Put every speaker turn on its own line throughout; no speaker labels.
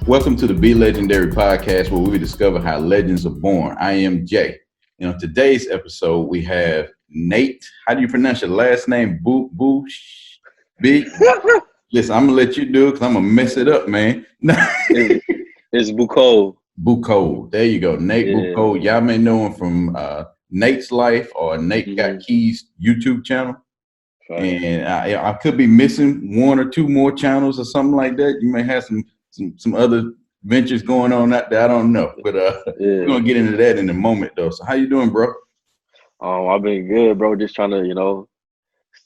Welcome to the Be Legendary podcast, where we discover how legends are born. I am Jay. And on today's episode, we have Nate. How do you pronounce your last name? Big. Listen, I'm gonna let you do it because I'm gonna mess it up, man.
It's Boucaud.
Boucaud. There you go, Nate
Yeah.
Boucaud. Y'all may know him from Nate's Life or Nate Got Keys YouTube channel.
Right.
And I could be missing one or two more channels or something like that. You may have some other ventures going on out there. I don't know, but we're gonna get into that in a moment, though. So how you doing, bro?
I've been good, bro. Just trying to,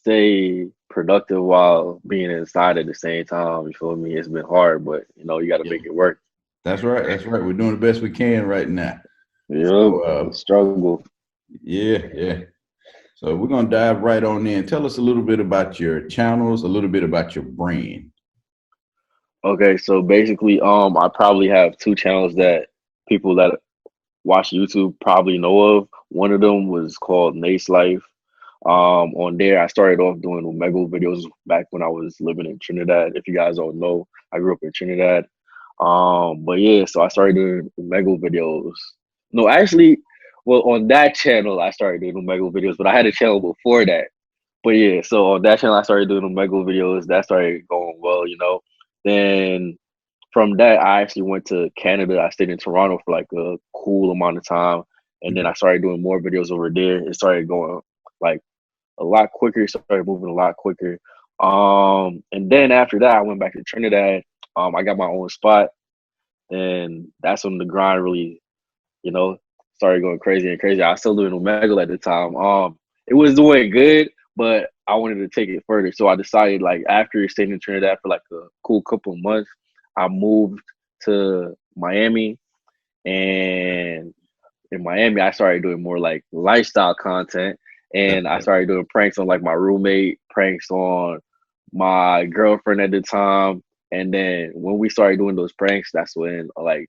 stay productive while being inside at the same time. You feel me? It's been hard, but you got to make it work.
That's right. That's right. We're doing the best we can right now.
Yeah, so, struggle.
Yeah. So we're gonna dive right on in. Tell us a little bit about your channels, a little bit about your brand.
Okay, so basically, I probably have two channels that people that watch YouTube probably know of. One of them was called Nate's Life. On there, I started off doing Omega videos back when I was living in Trinidad. If you guys don't know, I grew up in Trinidad. But yeah, so I started doing Omega videos. No, actually, well, on that channel, I started doing Omega videos, but I had a channel before that. But yeah, so on that channel, I started doing Omega videos. That started going well. Then from that, I actually went to Canada. I stayed in Toronto for like a cool amount of time. And then I started doing more videos over there. It started going like a lot quicker. It started moving a lot quicker. And then after that, I went back to Trinidad. I got my own spot. And that's when the grind really, started going crazy and crazy. I was still doing Omegle at the time. It was doing good, but I wanted to take it further. So I decided, like, after staying in Trinidad for like a cool couple of months, I moved to Miami. And in Miami, I started doing more like lifestyle content. And I started doing pranks on like my roommate, pranks on my girlfriend at the time. And then when we started doing those pranks, that's when like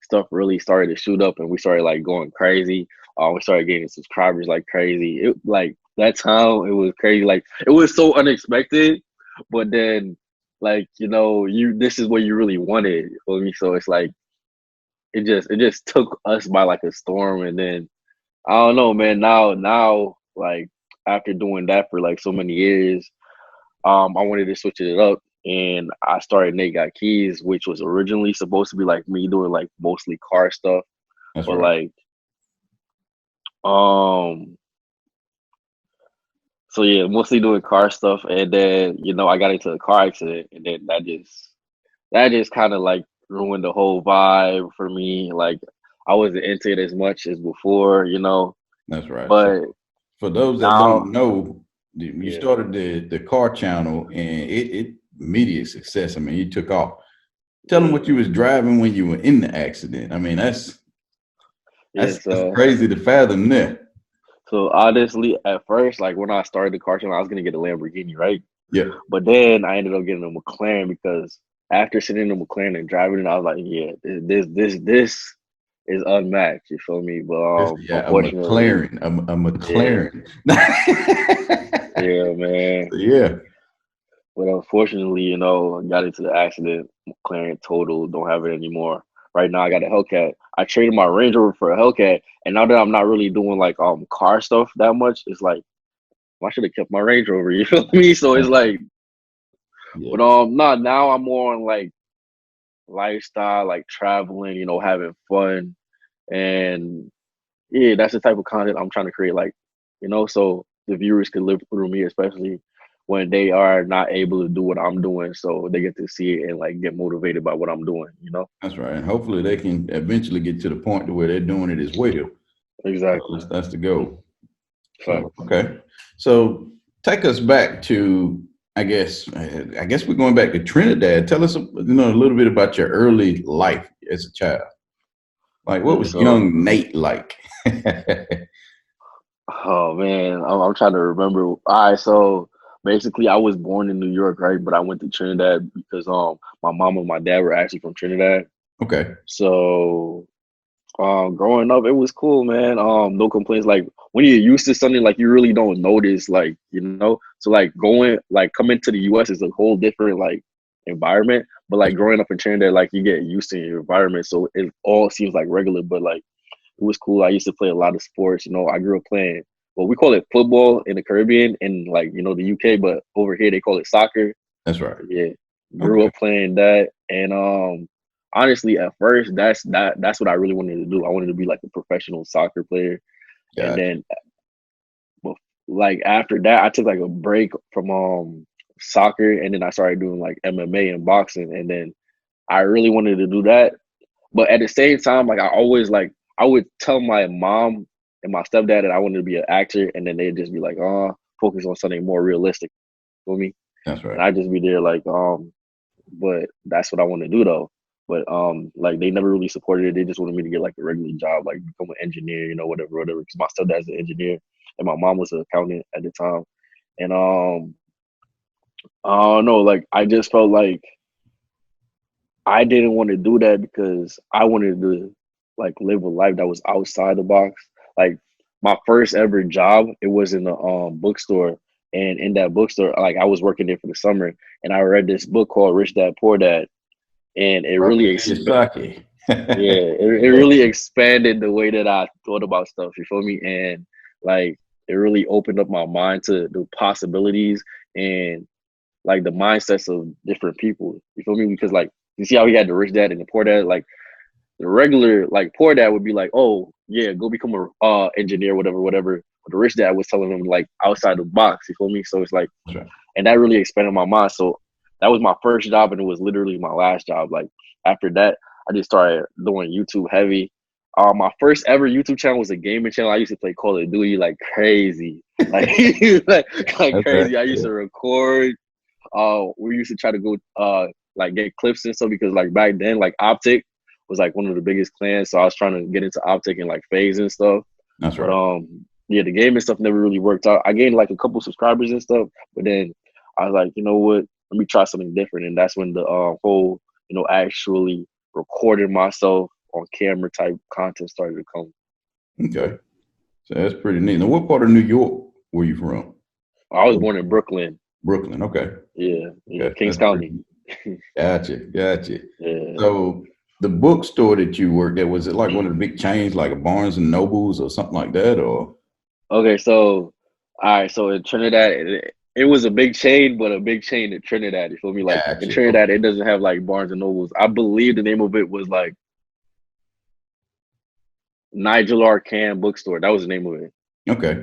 stuff really started to shoot up and we started like going crazy. We started getting subscribers like crazy. It like that time it was crazy. Like it was so unexpected, but then like this is what you really wanted. You feel me? So it's like it just took us by like a storm. And then I don't know, man. Now like after doing that for like so many years, I wanted to switch it up. And I started Nate Got Keys, which was originally supposed to be like me doing like mostly car stuff.
That's
but
right.
So yeah, mostly doing car stuff. And then, I got into a car accident and then that just kind of like ruined the whole vibe for me. Like I wasn't into it as much as before.
That's right.
But
so for those that
now,
don't know, you started the car channel and it immediate success. I mean, you took off. Tell them what you was driving when you were in the accident. I mean, that's crazy to fathom that.
So honestly, at first, like when I started the car channel, I was gonna get a Lamborghini, right?
Yeah.
But then I ended up getting a McLaren because after sitting in the McLaren and driving it, I was like, yeah, this is unmatched. You feel me? But unfortunately,
a McLaren.
Yeah, man.
Yeah.
But unfortunately, I got into the accident. McLaren total, don't have it anymore. Right now, I got a Hellcat. I traded my Range Rover for a Hellcat, and now that I'm not really doing like car stuff that much, it's like I should have kept my Range Rover. You feel me? So it's like, but not now. I'm more on like lifestyle, like traveling, having fun, and yeah, that's the type of content I'm trying to create. Like, so the viewers can live through me, especially when they are not able to do what I'm doing, so they get to see it and like get motivated by what I'm doing.
That's right, and hopefully they can eventually get to the point to where they're doing it as well.
Exactly.
So that's the goal. So, okay, so take us back to I guess we're going back to Trinidad. Tell us a little bit about your early life as a child. Like, what was young Nate like?
Oh man, I'm trying to remember. All right, so basically, I was born in New York, right? But I went to Trinidad because my mom and my dad were actually from Trinidad.
Okay.
So growing up, it was cool, man. No complaints. Like when you're used to something, like you really don't notice, like So like coming to the US is a whole different like environment. But like growing up in Trinidad, like you get used to your environment, so it all seems like regular. But like it was cool. I used to play a lot of sports. You know, I grew up playing. Well, we call it football in the Caribbean and like the UK, but over here they call it soccer.
That's right.
Yeah, grew
Okay.
up playing that, and honestly, at first, that's what I really wanted to do. I wanted to be like a professional soccer player, and
Gotcha.
then like after that, I took like a break from soccer, and then I started doing like MMA and boxing, and then I really wanted to do that, but at the same time, like I would tell my mom and my stepdad that I wanted to be an actor, and then they'd just be like, "Oh, focus on something more realistic for me,"
That's
and
right.
I'd just be there like, but that's what I want to do though. But like they never really supported it. They just wanted me to get like a regular job, like become an engineer, whatever. Because my stepdad's an engineer and my mom was an accountant at the time. And I don't know, like I just felt like I didn't want to do that because I wanted to like live a life that was outside the box. Like my first ever job, it was in a bookstore. And in that bookstore, like I was working there for the summer, and I read this book called Rich Dad Poor Dad, and it really
Robert Kiyosaki.
yeah, it really expanded the way that I thought about stuff. You feel me? And like it really opened up my mind to the possibilities and like the mindsets of different people. You feel me? Because like you see how he had the rich dad and the poor dad. Like the regular like poor dad would be like, oh yeah, go become a engineer, whatever. But the rich dad was telling him like outside the box. You feel me? So it's like,
That's right.
and that really expanded my mind. So that was my first job, and it was literally my last job. Like after that, I just started doing YouTube heavy. My first ever YouTube channel was a gaming channel. I used to play Call of Duty like crazy, like like
That's right.
crazy. I used
Yeah.
to record. We used to try to go like get clips and stuff because like back then like Optic was like one of the biggest clans. So I was trying to get into Optic and like Phase and stuff.
That's
But
right.
yeah, the gaming stuff never really worked out. I gained like a couple subscribers and stuff, but then I was like, you know what? Let me try something different, and that's when the whole actually recording myself on camera type content started to come.
Okay. So that's pretty neat. Now, what part of New York were you from?
I was born in Brooklyn.
Brooklyn. Okay.
Yeah,
Okay.
Kings
That's
County.
pretty. Gotcha.
Yeah.
So the bookstore that you worked at, was it like one of the big chains, like a Barnes and Nobles or something like that, or?
Okay, so all right, so in Trinidad, it was a big chain, but a big chain in Trinidad. You feel me? Like in
Gotcha.
Trinidad,
Okay.
it doesn't have like Barnes and Nobles. I believe the name of it was like Nigel Arcan Bookstore. That was the name of it.
Okay.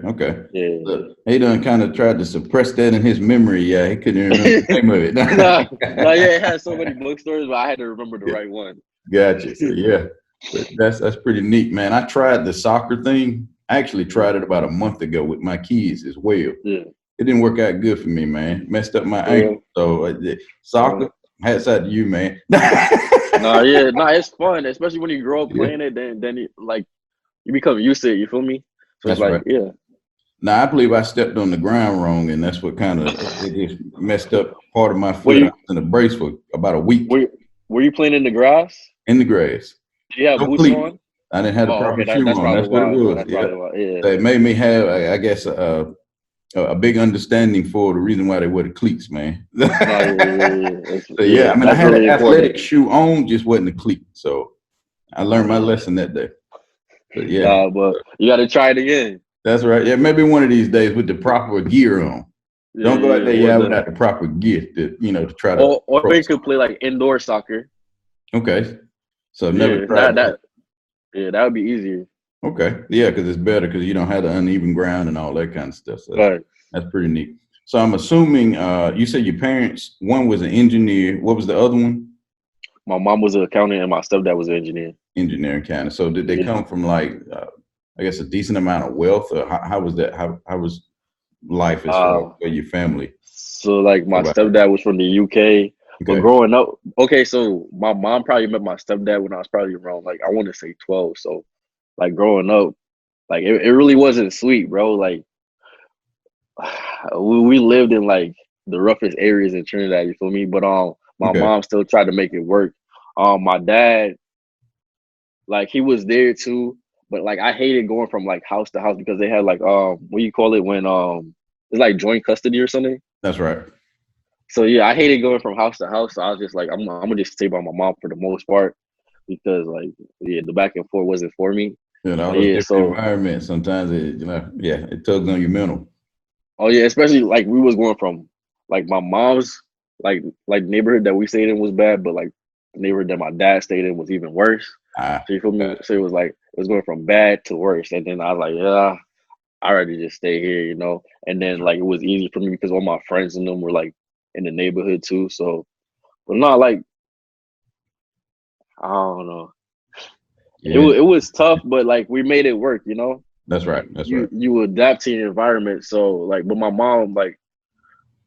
Yeah.
Look, he done kind of tried to suppress that in his memory. Yeah, he couldn't even remember the name of
No, yeah, it
it.
has so many bookstores, but I had to remember the right one.
Gotcha. So yeah, but that's pretty neat, man. I tried the soccer thing. I actually tried it about a month ago with my kids as well.
Yeah.
It didn't work out good for me, man. Messed up my
For
ankle.
real.
So soccer, hats out to you, man.
No, yeah, no, it's fun, especially when you grow up
Yeah,
playing it. Then like you become used to it. You feel me? So it's
that's
like,
right.
yeah.
Now I believe I stepped on the ground wrong, and that's what kind of it just messed up part of my
Were
foot. I
you
was in a brace for about a week
were were you playing in the grass?
in the grass.
Did you have
No
boots
cleat.
on?
I didn't have the
Oh,
proper
okay.
shoe
That's
on.
probably
That's what it
why.
was.
That's
Yeah.
probably why. Yeah.
So it made me have, I guess, a big understanding for the reason why they wear the cleats, man.
No, yeah.
So yeah,
Yeah,
I mean, I
that's
had an
really important.
athletic shoe on, just wasn't a cleat. So I learned my
Yeah.
lesson that day. But yeah,
Nah, but you got to try it again.
that's right. Yeah, maybe one of these days with the proper gear on. Don't go out there,
Or
yeah,
the
without the proper gear to try to
or you
cross.
could play like indoor soccer.
Okay. So I've never
Yeah,
tried that.
that would be easier.
Okay. Yeah, because it's better because you don't have the uneven ground and all that kind of stuff. So
But
that's pretty neat. So I'm assuming you said your parents, one was an engineer. What was the other one?
my mom was an accountant and my stepdad was an engineer.
Engineering kind of. So did they
Yeah.
come from like, I guess, a decent amount of wealth, or how was that? How was life as far as
Uh,
your family
so like my
provided?
stepdad was from the UK, but
Okay.
growing up, okay, so my mom probably met my stepdad when I was probably around like I want to say 12. So like growing up, like it really wasn't sweet, bro. Like we lived in like the roughest areas in Trinidad, you feel me? But my
Okay.
mom still tried to make it work. My dad, like he was there too, but like I hated going from like house to house because they had like what do you call it when it's like joint custody or something.
That's right.
So yeah, I hated going from house to house. So I was just like, I'm gonna just stay by my mom for the most part because like yeah, the back and forth wasn't for me.
You know, all
But
those
yeah,
different
so
environments. Sometimes it, yeah, it tugs on your mental.
oh yeah, especially like we was going from like my mom's like neighborhood that we stayed in was bad, but like the neighborhood that my dad stayed in was even worse.
Ah,
So you feel me?
gotcha.
So it was like it was going from bad to worse, and then I was like, yeah, I rather just stay here, you know. And then like it was easy for me because all my friends and them were like in the neighborhood too. So, but not like I don't know.
Yeah,
It was tough, but like we made it work, you know.
that's right.
Like
That's right.
you adapt to your environment. So like, but my mom like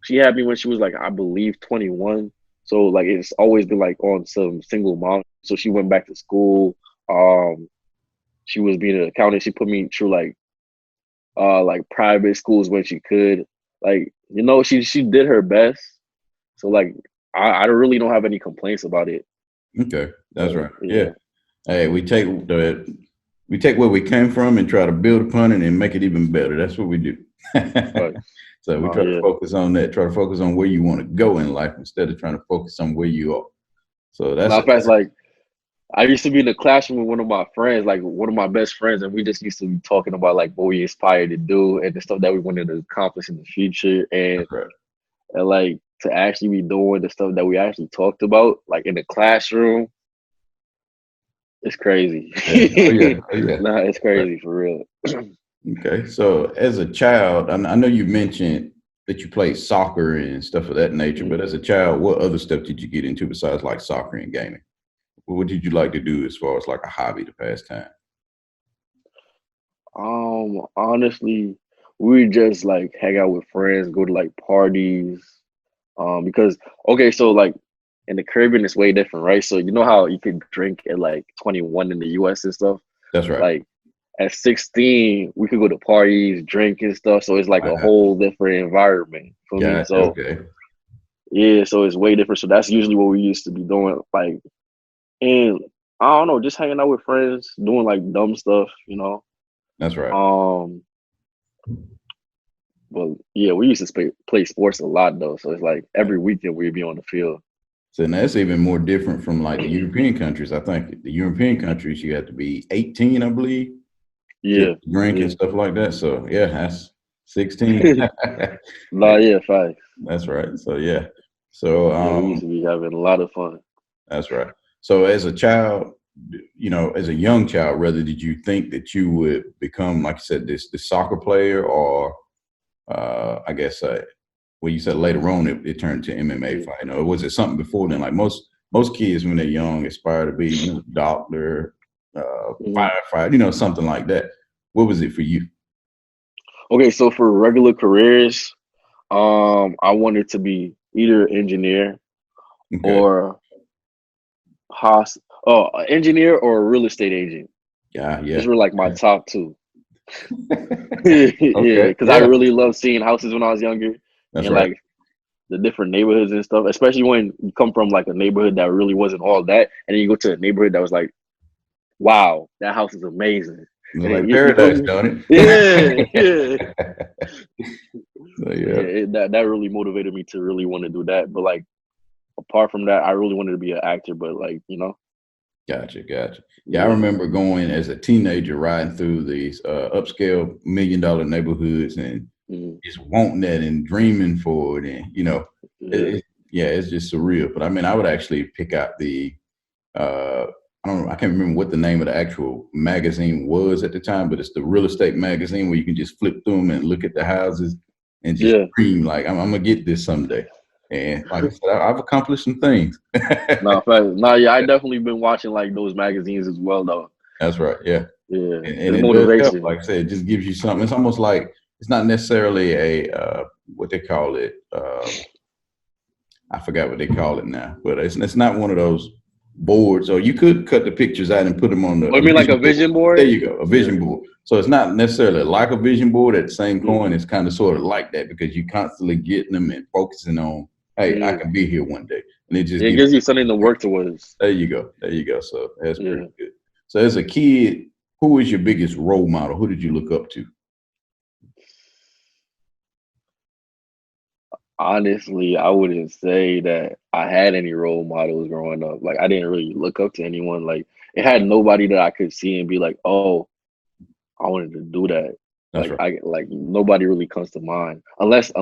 she had me when she was like I believe 21. So like it's always been like on some single mom. So she went back to school. Um, she was being an accountant. She put me through like private schools when she could. Like you know she did her best. So like I really don't have any complaints about it.
Okay, that's
But
right. Yeah.
yeah,
Hey, we take where we came from and try to build upon it and make it even better. That's what we do.
but
So we
no,
try to
yeah.
focus on that. Try to focus on where you want to go in life instead of trying to focus on where you are. So
Matter of fact, like I used to be in the classroom with one of my friends, like one of my best friends, and we just used to be talking about like what we aspired to do and the stuff that we wanted to accomplish in the future,
that's right.
and like to actually be doing the stuff that we actually talked about, like in the classroom, it's crazy.
Yeah. Oh yeah. Oh yeah.
Nah, it's
Right.
crazy for real.
Okay. So as a child, I know you mentioned that you played soccer and stuff of that nature, but
Mhm.
as a child, what other stuff did you get into besides like soccer and gaming? What did you like to do as far as like a hobby to pass time?
Honestly, we just like hang out with friends, go to like parties. Because okay, so like in the Caribbean, it's way different, right? So you know how you could drink at like 21 in the US and stuff.
That's right.
Like at 16, we could go to parties, drink and stuff. So it's like a
Wow.
whole different environment for me.
Gotcha.
So
Okay.
yeah, so it's way different. So that's usually what we used to be doing. Like, and I don't know, just hanging out with friends, doing like dumb stuff, you know.
That's right.
Um, but yeah, we used to play sports a lot though. So it's like every weekend we'd be on the field.
So now that's even more different from like the European countries. I think the European countries you have to be 18, I believe, to
Yeah,
drink and
yeah.
stuff like that. So yeah, that's 16.
Nah, yeah, facts.
That's right. So yeah. So
Yeah, we used to be having a lot of fun.
that's right. So as a child, as a young child, rather, did you think that you would become, like you said, this soccer player, or I guess well, you said later on it turned to MMA
Yeah.
fight, or was it something before then? Like most kids when they're young aspire to be, doctor,
Mhm.
firefighter, something like that. What was it for you?
Okay, so for regular careers, I wanted to be either engineer
Okay.
or engineer or a real estate agent.
Yeah.
Those
Yeah.
were like my top two. Yeah,
Okay.
because I
Yeah.
really loved seeing houses when I was younger
That's
and
right.
like the different neighborhoods and stuff. Especially when you come from like a neighborhood that really wasn't all that, and then you go to a neighborhood that was like, wow, that house is amazing.
It's
And then
like
you feel
paradise,
me?
don't
Yeah, yeah.
it? So
So
yeah.
yeah, that really motivated me to really want to do that. But like apart from that, I really wanted to be an actor. But like
Gotcha, gotcha. Yeah, I
yeah,
remember going as a teenager riding through these upscale $1 million neighborhoods and
mhm,
just wanting that and dreaming for it. And,
yeah,
yeah, it's just surreal. But I mean, I would actually pick out uh, I don't know, I can't remember what the name of the actual magazine was at the time, but it's the real estate magazine where you can just flip through them and look at the houses and just
yeah.
dream like, I'm going to get this someday. And like I said, I've accomplished some things.
No, fact, no, yeah. I definitely been watching like those magazines as well, though.
That's right. Yeah.
Yeah,
And
it's
it does help.
motivation.
Like I said, it just gives you something. It's almost like it's not necessarily a what they call it. I forgot what they call it now, but it's not one of those boards. Or you could cut the pictures out and put them on
Oh,
a
you mean like
vision
a
board.
vision
There
board?
you go, a
Yeah,
vision board. So it's not necessarily like a vision board. At the same
yeah,
coin, it's kind of sort of like that because you constantly getting them and focusing on, hey, I
yeah.
can be here one day, and it just
It
gives
gives
you
you something to work towards.
there you go. There you go. So that's pretty
Yeah.
good. So as a kid, who was your biggest role model? Who did you look up to?
Honestly, I wouldn't say that I had any role models growing up. Like I didn't really look up to anyone. Like it had nobody that I could see and be like, oh, I wanted to do that.
That's right.
Like nobody really comes to mind unless I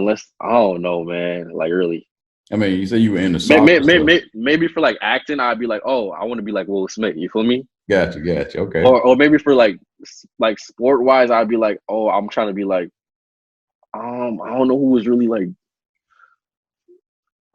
don't know, man. Like really,
I mean, you say you were into soccer, so
maybe for like acting, I'd be like, oh, I want to be like Will Smith. You feel me?
gotcha. Okay.
Or maybe for like sport wise, I'd be like, oh, I'm trying to be like, I don't know who was really like,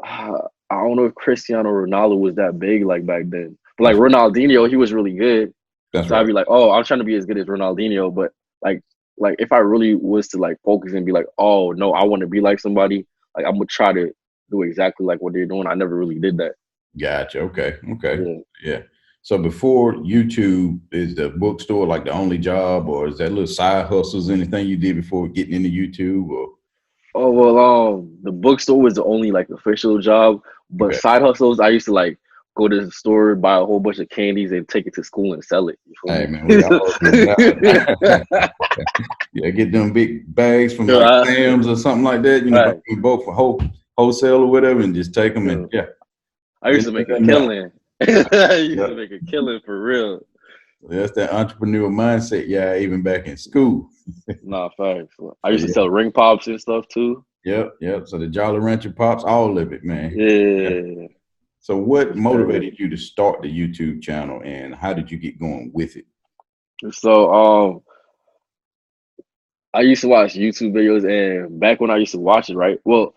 I don't know if Cristiano Ronaldo was that big like back then. But like
That's
Ronaldinho, he was really good.
that's
So I'd
right.
be like, oh, I'm trying to be as good as Ronaldinho. But like like if I really was to like focus and be like, oh no, I want to be like somebody, like I'm gonna try to do exactly like what they're doing. I never really did that.
Gotcha. Okay.
Yeah.
Yeah. So before YouTube, is the bookstore like the only job, or is that little side hustles, anything you did before getting into YouTube? Or
Oh well, the bookstore was the only like official job, but
okay.
side hustles, I used to like go to the store, buy a whole bunch of candies, and take it to school and sell it.
Hey
You
man, we all do that. Yeah, get them big bags from
feel
like
me?
Sam's or something like that. Buy
Right.
them both for wholesale or whatever, and just take them and
Yeah.
yeah,
I used
been
to make a
there, done that.
killing. I used
Yeah,
to make a killing for real.
that's that entrepreneur mindset. Yeah, even back in school.
Nah, facts. I
So
used to
yeah,
sell ring pops and stuff too.
yep. So the Jolly Rancher pops, all of it, man. Yeah.
Yeah,
So what
yes, sir.
motivated you to start the YouTube channel, and how did you get going with it?
So I used to watch YouTube videos, and back when I used to watch it, right? Well,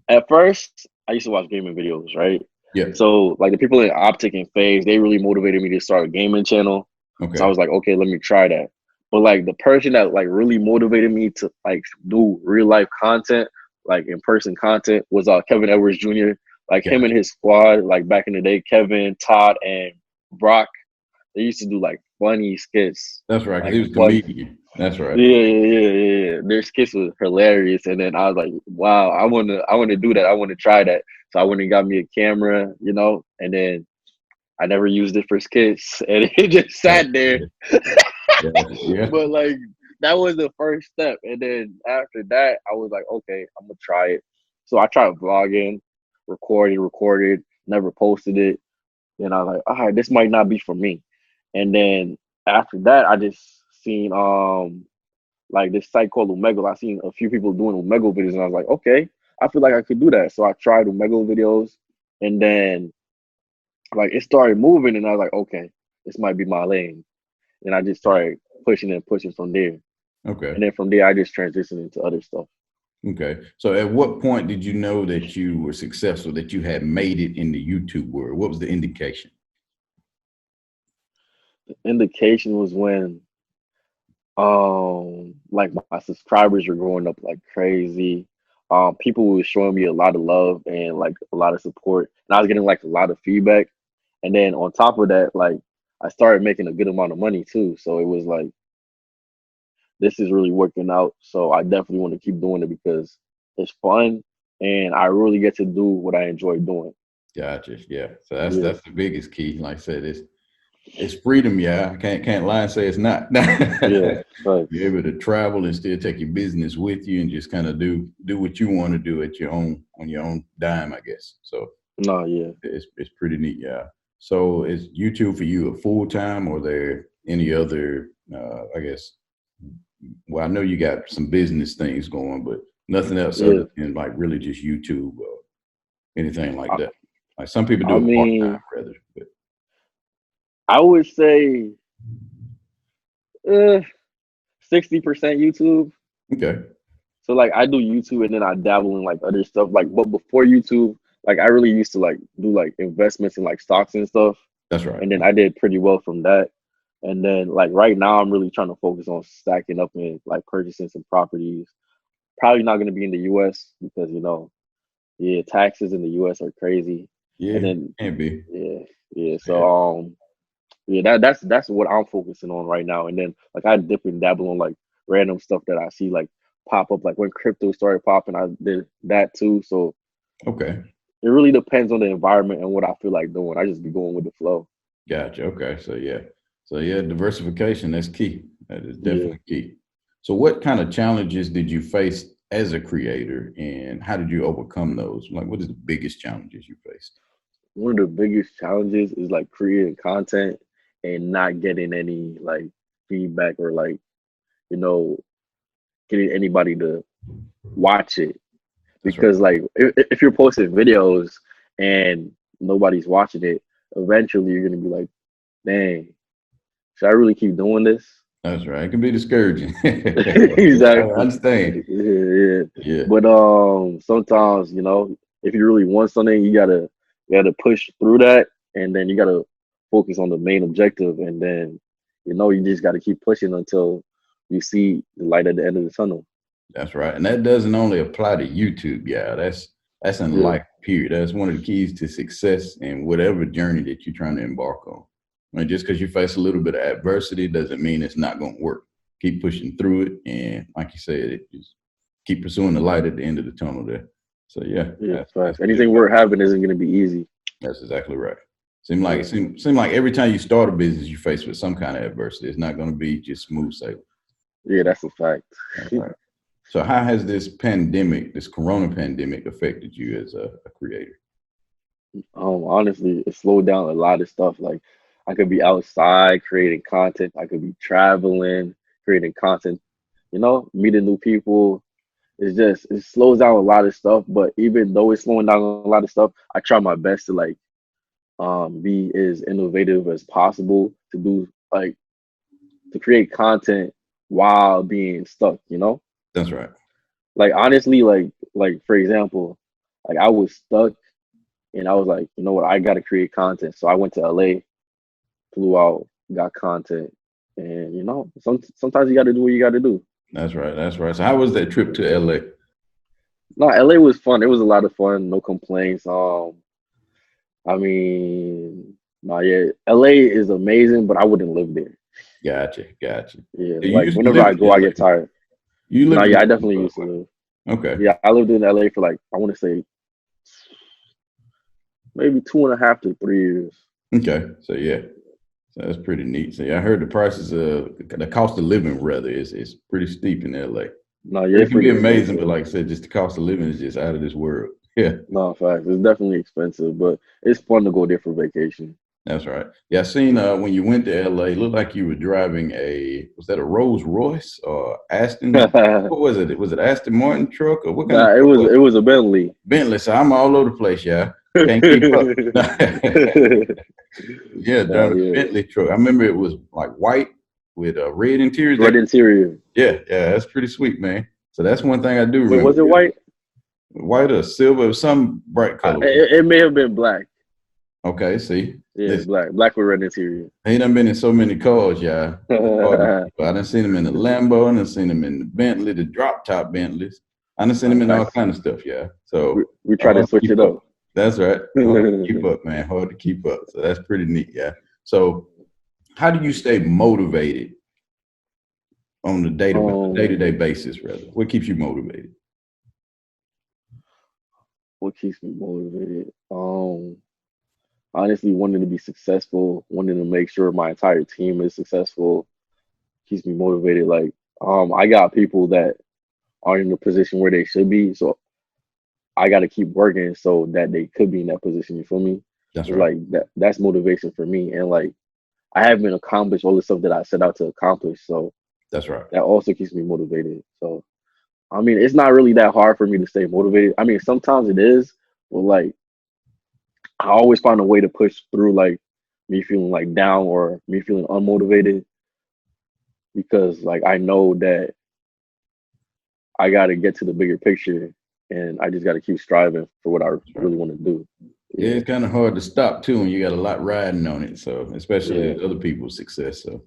at first I used to watch gaming videos, right?
Yeah.
So like the people in Optic and Phase, they really motivated me to start a gaming channel. So I
Okay.
was like, okay, let me try that. But like the person that like really motivated me to like do real life content, like in person content, was Kevin Edwards Jr. Like him
Gotcha.
and his squad, like back in the day, Kevin, Todd, and Brock, they used to do like funny skits,
That's right, because
like
he was a
fun.
comedian. That's right.
Yeah. Their skits was hilarious, and then I was like, "Wow, I want to do that. I want to try that." So I went and got me a camera, and then I never used it for skits, and it just
Gotcha.
sat there.
Yeah.
But like that was the first step, and then after that, I was like, "Okay, I'm gonna try it." So I tried vlogging, recorded, never posted it. Then I was like, "All right, this might not be for me." And then after that, I just seen like this site called Omegle. I seen a few people doing Omegle videos, and I was like, okay, I feel like I could do that. So I tried Omegle videos, and then like it started moving, and I was like, okay, this might be my lane. And I just started pushing and pushing from there,
Okay.
and then from there, I just transitioned into other stuff.
Okay. So at what point did you know that you were successful, that you had made it in the YouTube world? What was the indication?
The indication was when like my subscribers were going up like crazy. People were showing me a lot of love and like a lot of support, and I was getting like a lot of feedback. And then on top of that, like I started making a good amount of money too. So it was like this is really working out. So I definitely want to keep doing it because it's fun and I really get to do what I enjoy doing.
Gotcha. Yeah. So
Yeah,
that's the biggest key. Like I said, it's freedom. Yeah. I can't lie and say it's not.
yeah,
You're
thanks.
able to travel and still take your business with you and just kind of do what you want to do at your own on your own dime, I guess. So
No, yeah.
it's pretty neat. Yeah. So is YouTube for you a full time, or there any other I guess, well, I know you got some business things going, but nothing else
Yeah.
other than like really just YouTube or anything like
I,
that. Like some people
I
do it part time
mean,
rather, but
I would say uh 60% YouTube.
okay,
So like I do YouTube and then I dabble in like other stuff. Like but before YouTube, like I really used to like do like investments in like stocks and stuff.
that's right.
And then I did pretty well from that. And then like right now I'm really trying to focus on stacking up and like purchasing some properties. Probably not gonna be in the US because yeah, taxes in the US are crazy. And
Yeah,
then
can be.
yeah. So
Yeah,
yeah, that's what I'm focusing on right now. And then like I dip and dabble on like random stuff that I see like pop up. Like when crypto started popping, I did that too. So
okay,
it really depends on the environment and what I feel like doing. I just be going with the flow.
gotcha. Okay, so yeah, diversification, that's key. That is
Yeah.
definitely key. So what kind of challenges did you face as a creator, and how did you overcome those? Like, what is the biggest challenges you faced?
One of the biggest challenges is like creating content and not getting any like feedback or like, you know, getting anybody to watch it.
That's right.
Because like if you're posting videos and nobody's watching it, eventually you're gonna be like, dang, should I really keep doing this?
That's right. It can be discouraging. I
Exactly.
understand.
Yeah, yeah.
Yeah,
But sometimes, if you really want something, you gotta push through that and then you gotta focus on the main objective and then you just gotta keep pushing until you see the light at the end of the tunnel.
that's right. And that doesn't only apply to YouTube, yeah. That's in
Yeah,
life, period. That's one of the keys to success in whatever journey that you're trying to embark on. And just because you face a little bit of adversity doesn't mean it's not going to work. Keep pushing through it, and like you said, it just keep pursuing the light at the end of the tunnel there. So yeah,
yeah,
that's
facts.
good
Anything
advice.
worth having isn't gonna be easy.
That's exactly right. Seem like
Yeah,
seem like every time you start a business, you face with some kind of adversity. It's not going to be just smooth sailing.
yeah, that's a fact.
That's right. So how has this pandemic, this corona pandemic, affected you as a creator?
Honestly, it slowed down a lot of stuff. Like I could be outside creating content. I could be traveling, creating content, meeting new people. It slows down a lot of stuff. But even though it's slowing down a lot of stuff, I try my best to like be as innovative as possible to do like to create content while being stuck.
That's right.
Like honestly, like for example, like I was stuck and I was like, you know what, I gotta create content. So I went to LA, flew out, got content, and sometimes you gotta do what you gotta do.
That's right. That's right. So how was that trip to LA?
No, LA was fun. It was a lot of fun. No complaints. I mean, no, yeah, LA is amazing, but I wouldn't live there.
Gotcha. Gotcha.
Yeah,
Yeah, you
like
used to
whenever
live
I
in
go, I
LA.
get tired.
You
No,
lived in
yeah, I
LA
definitely
for a
used to
while.
live.
Okay.
Yeah, I lived in LA for like I want to say maybe 2.5 to 3 years.
Okay. So yeah. So that's pretty neat. So yeah, I heard the prices of the cost of living rather is pretty steep in LA.
No, yeah,
It
it's
can be
pretty
amazing, but
expensive.
like I said, just the cost of living is just out of this world. Yeah.
No, facts. It's definitely expensive, but it's fun to go there for vacation.
That's right. Yeah, I seen when you went to LA, it looked like you were driving was that a Rolls Royce or Aston?
Nah,
What was it? Was it Aston Martin truck or what kind of
it
truck
was
was
it was a Bentley.
it? Bentley. So I'm all over the place, yeah. Can't keep up. Yeah,
Nah,
driving a
yeah.
Bentley truck. I remember it was like white with a red interior.
Red interior.
Yeah, yeah, that's pretty sweet, man. So that's one thing I do
Wait,
remember.
was it white?
White or silver, some bright color.
It may have been black.
Okay, see.
Yeah,
Listen,
black. Black with red interior.
he done been in so many cars, y'all. Hard to keep up. I done seen him in the Lambo, I done seen him in the Bentley, the drop top Bentleys. I done seen him in all
Facts.
kind of stuff, yeah.
We,
So
we try to
hard to
switch
keep
it
up.
up.
That's right. Hard to keep up, man. Hard to keep up. So that's pretty neat, yeah. So how do you stay motivated on the day-to-day
Um,
basis, rather? What keeps you motivated?
what keeps me motivated? Honestly, wanting to be successful, wanting to make sure my entire team is successful keeps me motivated. Like, I got people that aren't in the position where they should be, so I got to keep working so that they could be in that position. You feel me?
That's
It's
right.
like that's motivation for me, and like I haven't accomplished all the stuff that I set out to accomplish, so
That's right.
that also keeps me motivated. So I mean, it's not really that hard for me to stay motivated. I mean, sometimes it is, but like I always find a way to push through like me feeling like down or me feeling unmotivated because like I know that I got to get to the bigger picture and I just got to keep striving for what I
That's right.
really want to do.
Yeah,
Yeah,
it's kind of hard to stop too when you got a lot riding on it. So especially
yeah,
other people's success. So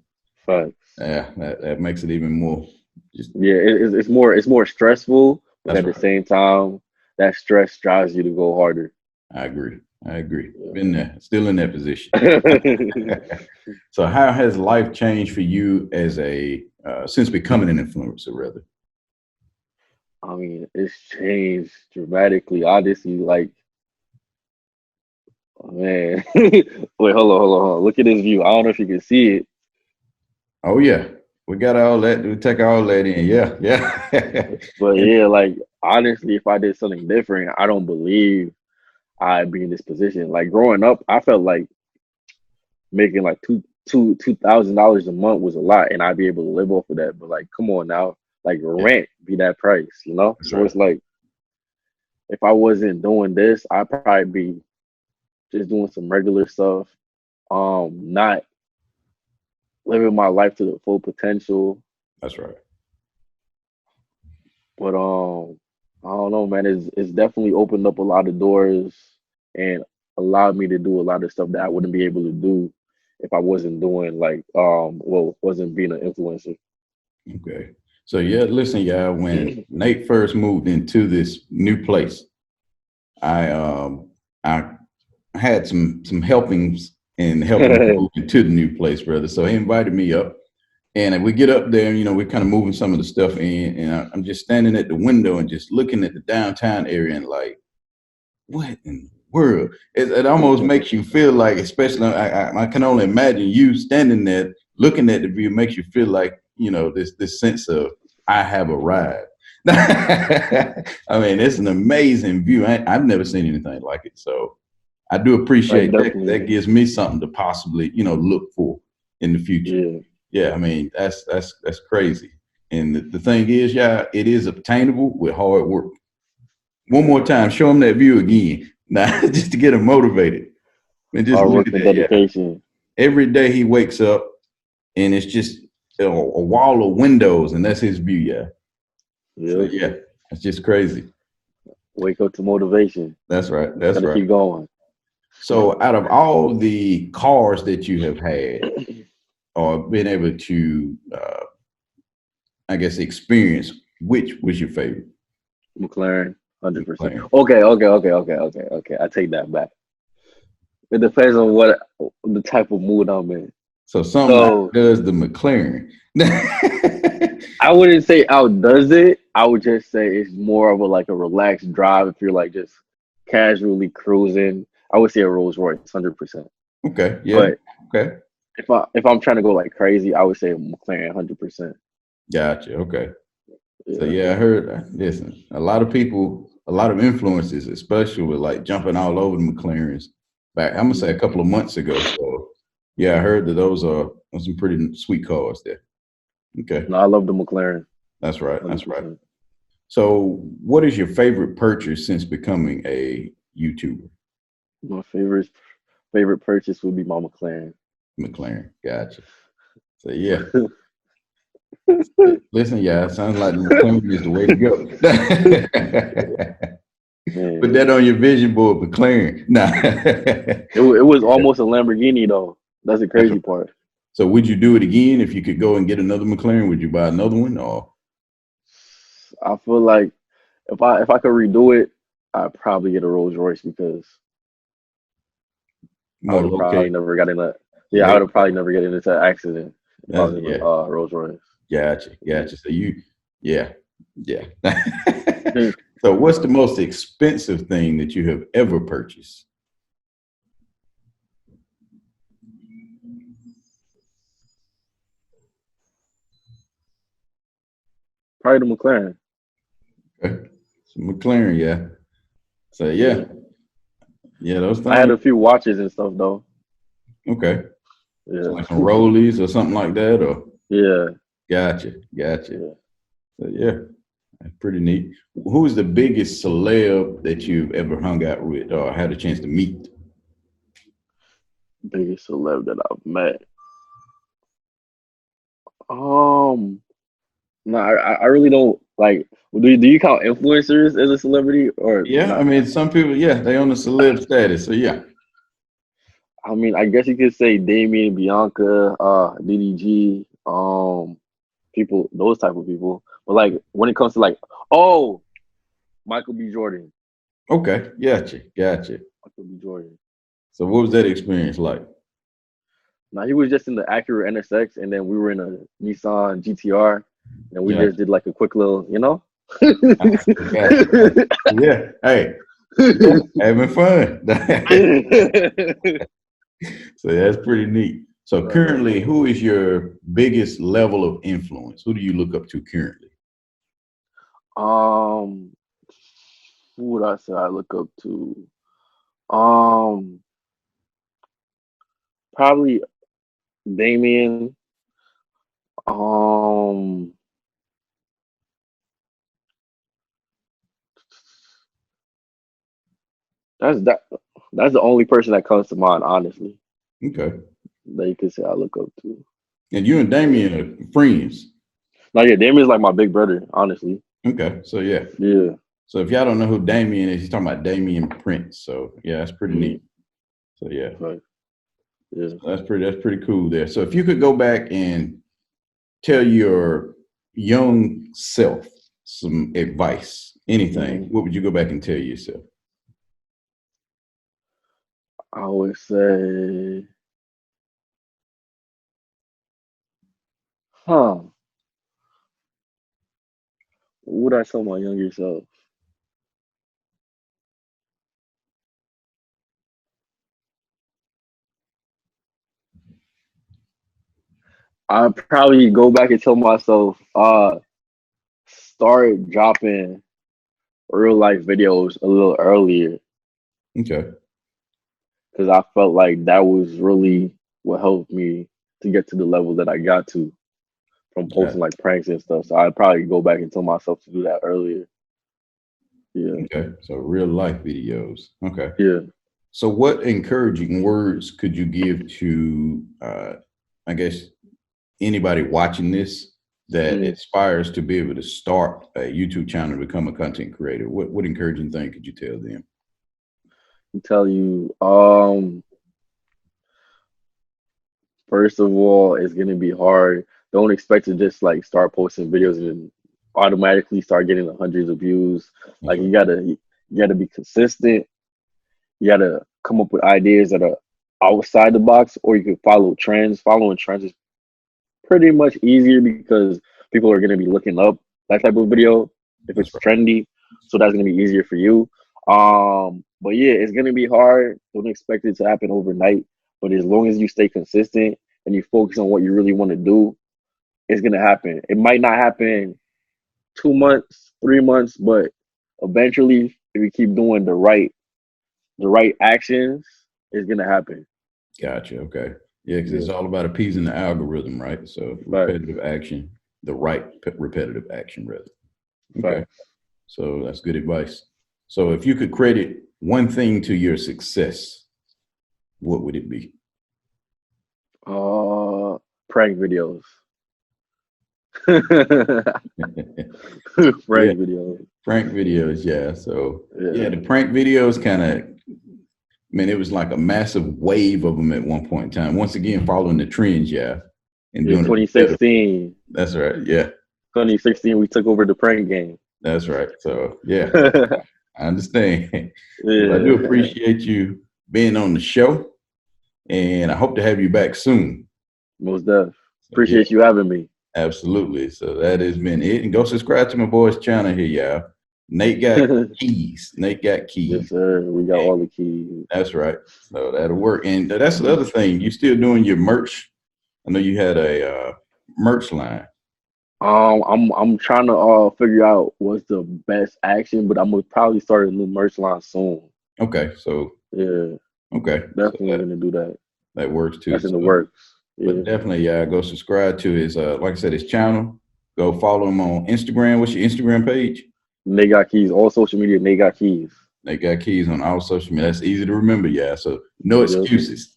facts.
yeah, that makes it even more. Just
Yeah, it's more stressful, but
that's
at the
right.
same time, that stress drives you to go harder.
I agree. I agree.
Yeah.
Been there, still in that position. So how has life changed for you as a since becoming an influencer, rather?
I mean, it's changed dramatically. Honestly, like, oh, man. Wait, hold on. Look at this view. I don't know if you can see it.
Oh yeah. We got all that. We take all that in. Yeah, yeah.
But
And
yeah, like honestly, if I did something different, I don't believe I'd be in this position. Like growing up, I felt like making like $2,000 a month was a lot, and I'd be able to live off of that. But like, come on now, like
yeah,
rent be that price, you know?
that's
So
right.
it's like if I wasn't doing this, I'd probably be just doing some regular stuff, not living my life to the full potential.
That's right.
But I don't know, man. It's definitely opened up a lot of doors and allowed me to do a lot of stuff that I wouldn't be able to do if I wasn't doing like well, wasn't being an influencer.
Okay. So yeah, listen, y'all. When Nate first moved into this new place, I had some helpings in helping him move into the new place, brother. So he invited me up, and we get up there, we're kind of moving some of the stuff in, and I'm just standing at the window and just looking at the downtown area and like, what in the world? It almost makes you feel like, especially I can only imagine you standing there looking at the view, makes you feel like this sense of I have arrived. I mean, it's an amazing view. I've never seen anything like it. So I do
Like
appreciate that. That
definitely,
gives me something to possibly, look for in the future.
yeah.
Yeah, I mean, that's crazy. And the thing is, yeah, it is obtainable with hard work. One more time, show them that view again. Now, just to get him motivated. And just
Hard
look
work
at
and
that. Yeah.
dedication.
Every day he wakes up and it's just a wall of windows, and that's his view. Yeah. So
Yep.
yeah, it's just crazy.
Wake up to motivation.
That's right. That's
Gotta
right.
keep going.
So out of all the cars that you have had or been able to, I guess, experience, which was your favorite
McLaren, 100%.
McLaren?
Okay. I take that back. It depends on what the type of mood I'm in.
So something
So
outdoes the McLaren.
I wouldn't say outdoes it. I would just say it's more of a like a relaxed drive if you're like just casually cruising. I would say a Rolls Royce, 100%.
Okay. Yeah.
But
Okay.
if I'm trying to go like crazy, I would say a McLaren, 100%.
Gotcha. Okay. So
Yeah.
yeah, I heard. Listen, a lot of people, a lot of influences, especially with like jumping all over the McLarens. Back, I'm gonna say a couple of months ago. So yeah, I heard that those are some pretty sweet cars there. Okay,
No, I love the McLaren,
that's right. That's right.
100%.
So, what is your favorite purchase since becoming a YouTuber?
My favorite purchase would be my McLaren.
McLaren. Gotcha. So yeah, listen, yeah, sounds like the McLaren is the way to go. Put
Man,
that on your vision board, McLaren. Nah.
it was almost a Lamborghini though. That's the
That's
crazy part.
So would you do it again if you could go and get another McLaren? Would you buy another one or
I feel like if I could redo it, I'd probably get a Rolls Royce because I
more
would have probably
located?
never got in that. Yeah, I would
Laid
have probably
back?
never get into that accident if I was in a
Yeah,
Rolls Royce.
gotcha. So yeah, yeah.
Yeah.
So what's the most expensive thing that you have ever purchased?
Probably the McLaren.
Okay. So McLaren, yeah. So
Yeah,
yeah, those
I had
things.
a few watches and stuff though.
Okay. So
Yeah,
like some Rollies or something like that, or
yeah,
gotcha.
yeah.
So yeah, that's pretty neat. Who's the biggest celeb that you've ever hung out with or had a chance to meet?
Biggest celeb that I've met. Um, no, I really don't like. Do you count influencers as a celebrity or
Yeah, I
not?
mean, some people, yeah, they on the celeb status. So yeah,
I mean, I guess you could say Damien, Bianca, DDG, people, those type of people. But like when it comes to like, oh, Michael B. Jordan,
okay, gotcha.
Michael B. Jordan.
So what was that experience like?
Now he was just in the Acura NSX, and then we were in a Nissan GTR, and we
Yeah,
just did like a quick little, you know.
gotcha. Yeah, hey, yeah, having fun. So that's pretty neat. So currently, who is your biggest level of influence? Who do you look up to currently?
Um, who would I say I look up to? Um, Probably Damien. Um, that's that. That's the only person that comes to mind, honestly,
Okay.
that you could say I look up to.
And you and
Yeah.
Damien are friends.
Like yeah, Damien's like my big brother, honestly.
Okay. So yeah.
Yeah.
So if y'all don't know who Damien is, he's talking about Damien Prince. So yeah, that's pretty
Mm,
neat. So yeah,
right. Yeah.
that's pretty cool there. So if you could go back and tell your young self some advice, anything,
hmm
what would you go back and tell yourself?
I would say, huh? What would I tell my younger self? I'd probably go back and tell myself, start dropping real life videos a little earlier
Okay.
because I felt like that was really what helped me to get to the level that I got to from
Yeah.
posting like pranks and stuff. So I'd probably go back and tell myself to do that earlier. Yeah.
Okay. So real life videos. Okay.
Yeah.
So what encouraging words could you give to, I guess, anybody watching this that
Mm.
aspires to be able to start a YouTube channel and become a content creator? What encouraging thing could you tell them?
Tell you, first of all, it's gonna be hard. Don't expect to just like start posting videos and automatically start getting the hundreds of views.
That's
Like
right.
you gotta be consistent. You gotta come up with ideas that are outside the box, or you can follow trends. Following trends is pretty much easier because people are gonna be looking up that type of video if
That's
it's
right.
trendy. So that's gonna be easier for you. But yeah, it's gonna be hard. Don't expect it to happen overnight. But as long as you stay consistent and you focus on what you really want to do, it's gonna happen. It might not happen 2 months, 3 months, but eventually, if you keep doing the right actions, it's gonna happen.
Gotcha. Okay. Yeah, because it's
Yeah,
all about appeasing the algorithm, right? So
facts,
repetitive action, the right repetitive action, rather. Okay.
facts.
So that's good advice. So if you could credit one thing to your success, what would it be?
Uh, Prank videos.
Yeah,
Prank videos.
prank videos. Yeah. So yeah,
Yeah.
the prank videos kind of, man, it was like a massive wave of them at one point in time. Once again, following the trends. Yeah. And
Yeah,
doing it better.
2016.
That's right. Yeah.
2016, we took over the prank game.
That's right. So yeah, I understand. Well, I do
Yeah.
appreciate you being on the show, and I hope to have you back soon.
Most def.
So yeah,
Appreciate you having me.
absolutely. So that has been it. And go subscribe to my boy's channel here, y'all. Nate got keys. Nate got
Yes,
keys.
sir. We got all the keys.
That's right. So that'll work. And that's the other thing. You still doing your merch? I know you had a merch line.
I'm trying to figure out what's the best action, but I'm gonna probably start a new merch line soon.
Okay. So
Yeah,
okay. So
definitely gonna do that.
that works too.
That's in the
So
works.
but
Yeah.
definitely, yeah, go subscribe to his like I said, his channel. Go follow him on Instagram. What's your Instagram page?
They got keys. All social media, they got keys.
They got keys on all social media. That's easy to remember, yeah. So no
Yep.
excuses.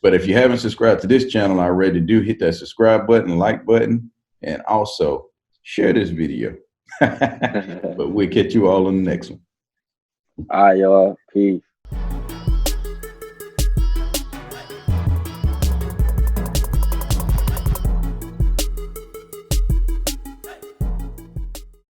But if you haven't subscribed to this channel already, do hit that subscribe button, like button, and also share this video. But we'll catch you all on the next one.
All right, y'all. Peace.